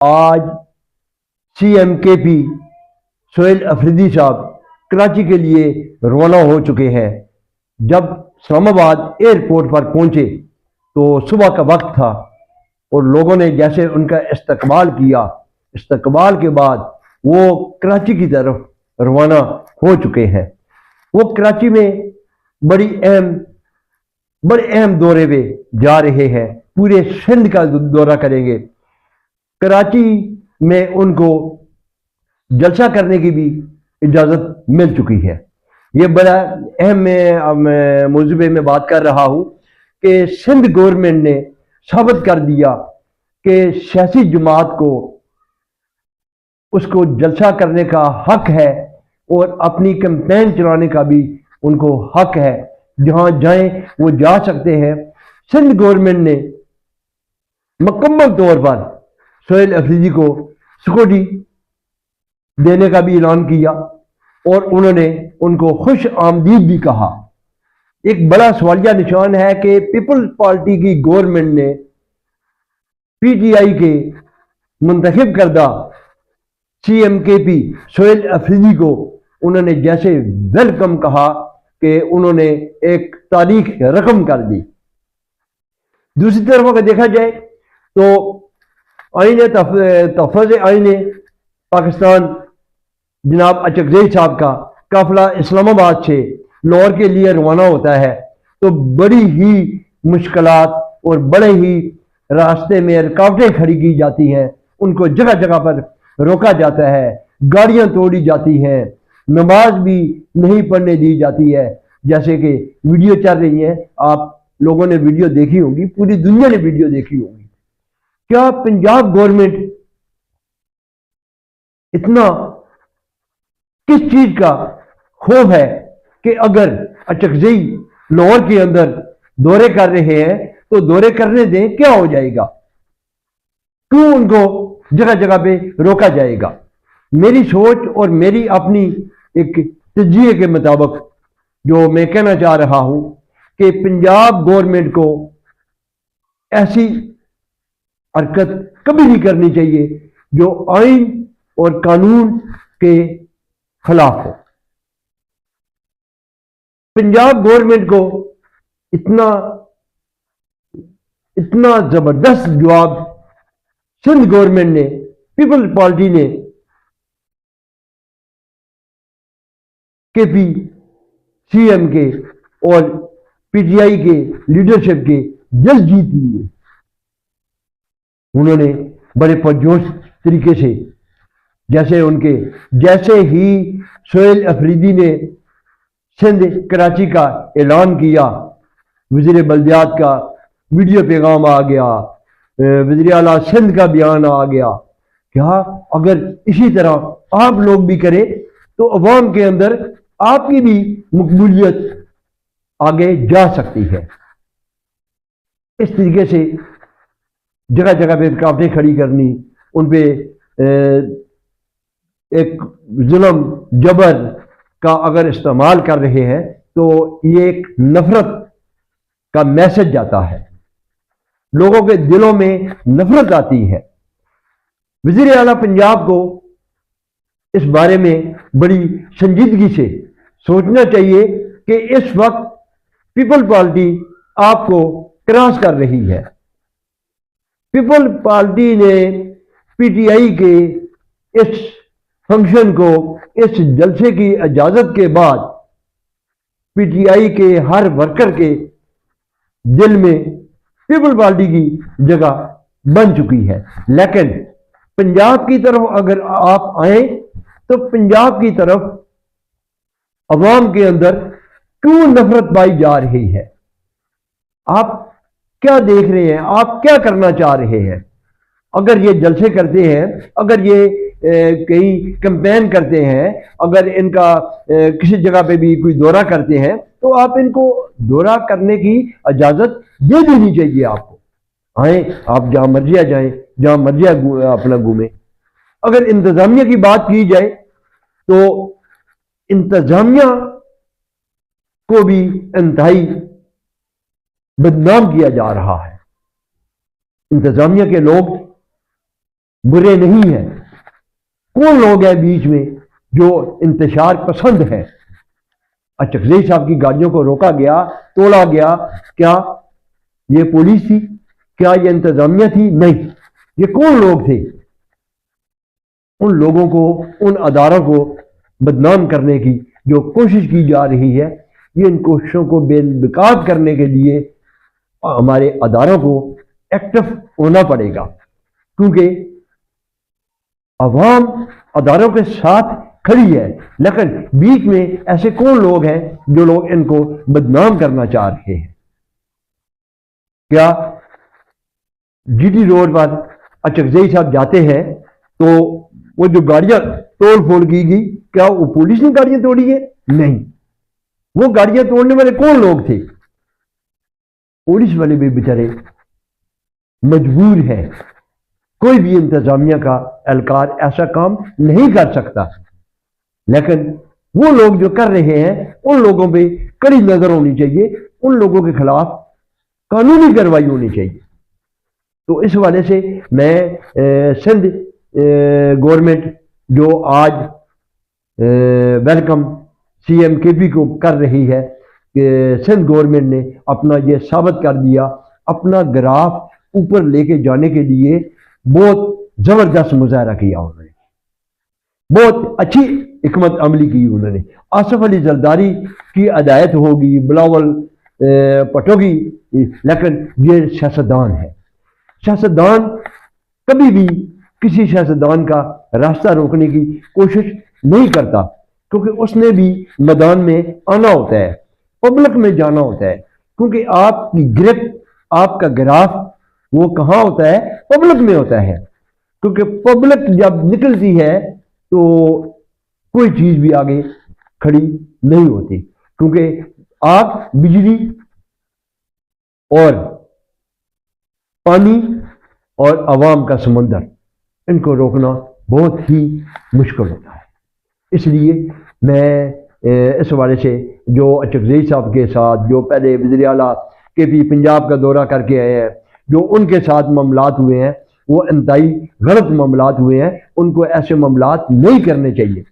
آج C M کے پی سہیل افریدی صاحب کراچی کے لیے روانہ ہو چکے ہیں۔ جب اسلام آباد ایئرپورٹ پر پہنچے تو صبح کا وقت تھا اور لوگوں نے جیسے ان کا استقبال کیا، استقبال کے بعد وہ کراچی کی طرف روانہ ہو چکے ہیں۔ وہ کراچی میں بڑے اہم دورے پہ جا رہے ہیں، پورے سندھ کا دورہ کریں گے۔ کراچی میں ان کو جلسہ کرنے کی بھی اجازت مل چکی ہے۔ یہ بڑا اہم موضوع پہ میں بات کر رہا ہوں کہ سندھ گورنمنٹ نے ثابت کر دیا کہ سیاسی جماعت کو اس کو جلسہ کرنے کا حق ہے اور اپنی کیمپین چلانے کا بھی ان کو حق ہے۔ جہاں جائیں وہ جا سکتے ہیں۔ سندھ گورنمنٹ نے مکمل طور پر سہیل افریدی کو سیکورٹی دینے کا بھی اعلان کیا اور انہوں نے ان کو خوش آمدید بھی کہا۔ ایک بڑا سوالیہ نشان ہے کہ پیپلز پارٹی کی گورنمنٹ نے پی ٹی آئی کے منتخب کردہ سی ایم کے پی سہیل افریدی کو انہوں نے جیسے ویلکم کہا کہ انہوں نے ایک تاریخ رقم کر دی۔ دوسری طرف اگر دیکھا جائے تو تحفظ آئین پاکستان جناب اچکزئی صاحب کا قافلہ اسلام آباد سے لاہور کے لیے روانہ ہوتا ہے تو بڑی ہی مشکلات اور بڑے ہی راستے میں رکاوٹیں کھڑی کی جاتی ہیں۔ ان کو جگہ جگہ پر روکا جاتا ہے، گاڑیاں توڑی جاتی ہیں، نماز بھی نہیں پڑھنے دی جاتی ہے۔ جیسے کہ ویڈیو چل رہی ہیں، آپ لوگوں نے ویڈیو دیکھی ہوگی، پوری دنیا نے ویڈیو دیکھی ہوگی۔ کیا پنجاب گورنمنٹ اتنا کس چیز کا خوف ہے کہ اگر اچکزئی لاہور کے اندر دورے کر رہے ہیں تو دورے کرنے دیں، کیا ہو جائے گا؟ کیوں ان کو جگہ جگہ پہ روکا جائے گا؟ میری سوچ اور میری اپنی ایک تجزیے کے مطابق جو میں کہنا چاہ رہا ہوں کہ پنجاب گورنمنٹ کو ایسی حرکت کبھی نہیں کرنی چاہیے جو آئین اور قانون کے خلاف ہو۔ پنجاب گورنمنٹ کو اتنا زبردست جواب سندھ گورنمنٹ نے، پیپل پارٹی نے، کے پی سی ایم کے اور پی ٹی آئی کے لیڈرشپ کے جس جیت لیے۔ انہوں نے بڑے پرجوش طریقے سے جیسے ہی سہیل افریدی نے سندھ کراچی کا اعلان کیا، وزیر بلدیات کا ویڈیو پیغام آ گیا، وزیر اعلیٰ سندھ کا بیان آ گیا۔ کیا اگر اسی طرح آپ لوگ بھی کریں تو عوام کے اندر آپ کی بھی مقبولیت آگے جا سکتی ہے۔ اس طریقے سے جگہ جگہ پہ رکاوٹیں کھڑی کرنی، ان پہ ایک ظلم جبر کا اگر استعمال کر رہے ہیں تو یہ ایک نفرت کا میسج جاتا ہے، لوگوں کے دلوں میں نفرت آتی ہے۔ وزیر اعلیٰ پنجاب کو اس بارے میں بڑی سنجیدگی سے سوچنا چاہیے کہ اس وقت پیپل پارٹی آپ کو کراس کر رہی ہے۔ پیپل پارٹی نے پی ٹی آئی کے اس فنکشن کو، اس جلسے کی اجازت کے بعد پی ٹی آئی کے ہر ورکر کے دل میں پیپل پارٹی کی جگہ بن چکی ہے۔ لیکن پنجاب کی طرف اگر آپ آئیں تو پنجاب کی طرف عوام کے اندر کیوں نفرت پائی جا رہی ہے؟ آپ کیا دیکھ رہے ہیں؟ آپ کیا کرنا چاہ رہے ہیں؟ اگر یہ جلسے کرتے ہیں، اگر یہ کہیں کیمپین کرتے ہیں، اگر ان کا کسی جگہ پہ بھی کوئی دورہ کرتے ہیں تو آپ ان کو دورہ کرنے کی اجازت دے دینی چاہیے۔ آپ کو آئیں، آپ جہاں مرضی جائیں، جہاں مرضی اپنا گھومیں۔ اگر انتظامیہ کی بات کی جائے تو انتظامیہ کو بھی انتہائی بدنام کیا جا رہا ہے۔ انتظامیہ کے لوگ برے نہیں ہیں. کون لوگ ہیں بیچ میں جو انتشار پسند ہے؟ اچکزئی صاحب کی گاڑیوں کو روکا گیا، توڑا گیا. کیا یہ پولیس تھی؟ کیا یہ انتظامیہ تھی؟ نہیں. یہ کون لوگ تھے؟ ان لوگوں کو، ان اداروں کو بدنام کرنے کی جو کوشش کی جا رہی ہے، یہ ان کوششوں کو بے نقاب کرنے کے لیے ہمارے اداروں کو ایکٹیو ہونا پڑے گا، کیونکہ عوام اداروں کے ساتھ کھڑی ہے، لیکن بیچ میں ایسے کون لوگ ہیں جو لوگ ان کو بدنام کرنا چاہ رہے ہیں؟ کیا جی ٹی روڈ پر اچکزئی صاحب جاتے ہیں تو وہ جو گاڑیاں توڑ پھوڑ کی گئی، کیا وہ پولیس نے گاڑیاں توڑی ہیں؟ نہیں. وہ گاڑیاں توڑنے والے کون لوگ تھے؟ پولیس والے بھی بیچارے مجبور ہیں. کوئی بھی انتظامیہ کا اہلکار ایسا کام نہیں کر سکتا، لیکن وہ لوگ جو کر رہے ہیں ان لوگوں پہ کڑی نظر ہونی چاہیے، ان لوگوں کے خلاف قانونی کارروائی ہونی چاہیے. تو اس حوالے سے میں سندھ گورنمنٹ جو آج ویلکم سی ایم کے پی کو کر رہی ہے، کہ سندھ گورنمنٹ نے اپنا یہ ثابت کر دیا، اپنا گراف اوپر لے کے جانے کے لیے بہت زبردست مظاہرہ کیا انہوں نے، بہت اچھی حکمت عملی کی انہوں نے. آصف علی زرداری کی ہدایت ہوگی، بلاول بھٹو کی، لیکن یہ سیاستدان ہے. سیاستدان کبھی بھی کسی سیاستدان کا راستہ روکنے کی کوشش نہیں کرتا، کیونکہ اس نے بھی میدان میں آنا ہوتا ہے، پبلک میں جانا ہوتا ہے. کیونکہ آپ کی گرپ، آپ کا گراف وہ کہاں ہوتا ہے؟ پبلک میں ہوتا ہے. کیونکہ پبلک جب نکلتی ہے تو کوئی چیز بھی آگے کھڑی نہیں ہوتی. کیونکہ آگ، بجلی اور پانی اور عوام کا سمندر، ان کو روکنا بہت ہی مشکل ہوتا ہے. اس لیے میں اس حوالے سے جو اچکزئی صاحب کے ساتھ جو پہلے وزیر اعلیٰ کے پی پنجاب کا دورہ کر کے آئے ہیں، جو ان کے ساتھ معاملات ہوئے ہیں وہ انتہائی غلط معاملات ہوئے ہیں. ان کو ایسے معاملات نہیں کرنے چاہیے.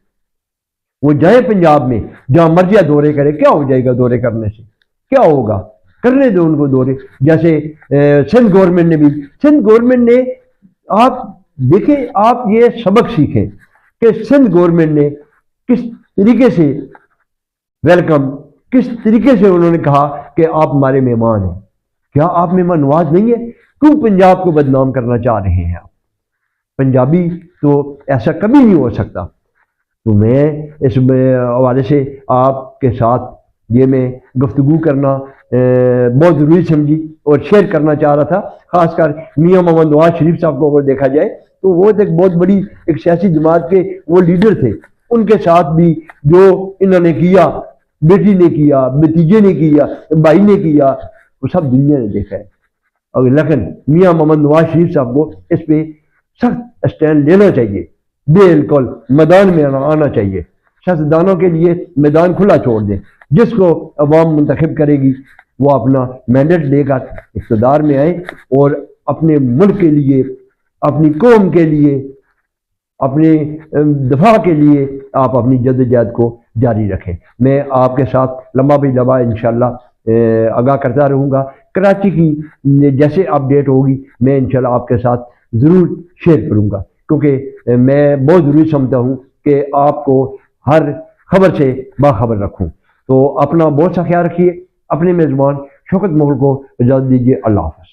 وہ جائیں پنجاب میں، جہاں مرضی دورے کرے. کیا ہو جائے گا دورے کرنے سے؟ کیا ہوگا؟ کرنے دو ان کو دورے. جیسے سندھ گورنمنٹ نے بھی، سندھ گورنمنٹ نے، آپ دیکھیں، آپ یہ سبق سیکھیں کہ سندھ گورنمنٹ نے کس طریقے سے ویلکم، کس طریقے سے انہوں نے کہا کہ آپ ہمارے مہمان ہیں. کیا آپ مہمان نواز نہیں ہیں؟ کیوں پنجاب کو بدنام کرنا چاہ رہے ہیں آپ؟ پنجابی تو ایسا کبھی نہیں ہو سکتا. تو میں اس حوالے سے آپ کے ساتھ یہ میں گفتگو کرنا بہت ضروری سمجھی اور شیئر کرنا چاہ رہا تھا. خاص کر میاں محمد نواز شریف صاحب کو اگر دیکھا جائے تو وہ ایک بہت بڑی ایک سیاسی جماعت کے وہ لیڈر تھے. ان کے ساتھ بھی جو انہوں نے کیا، بیٹی نے کیا، بھتیجے نے کیا، بھائی نے کیا، وہ سب دنیا نے دیکھا ہے. اور لیکن میاں محمد نواز شریف صاحب کو اس پہ سخت اسٹینڈ لینا چاہیے، بالکل میدان میں آنا چاہیے. سیاستدانوں کے لیے میدان کھلا چھوڑ دیں. جس کو عوام منتخب کرے گی وہ اپنا مینڈیٹ لے کر اقتدار میں آئے اور اپنے ملک کے لیے، اپنی قوم کے لیے، اپنے دفاع کے لیے آپ اپنی جدوجہد کو جاری رکھیں. میں آپ کے ساتھ لمبا بھی لمبا انشاءاللہ آگاہ کرتا رہوں گا. کراچی کی جیسے اپڈیٹ ہوگی میں انشاءاللہ آپ کے ساتھ ضرور شیئر کروں گا، کیونکہ میں بہت ضروری سمجھتا ہوں کہ آپ کو ہر خبر سے باخبر رکھوں. تو اپنا بہت سا خیال رکھیے. اپنے میزبان شوکت مغل کو اجازت دیجیے. اللہ حافظ.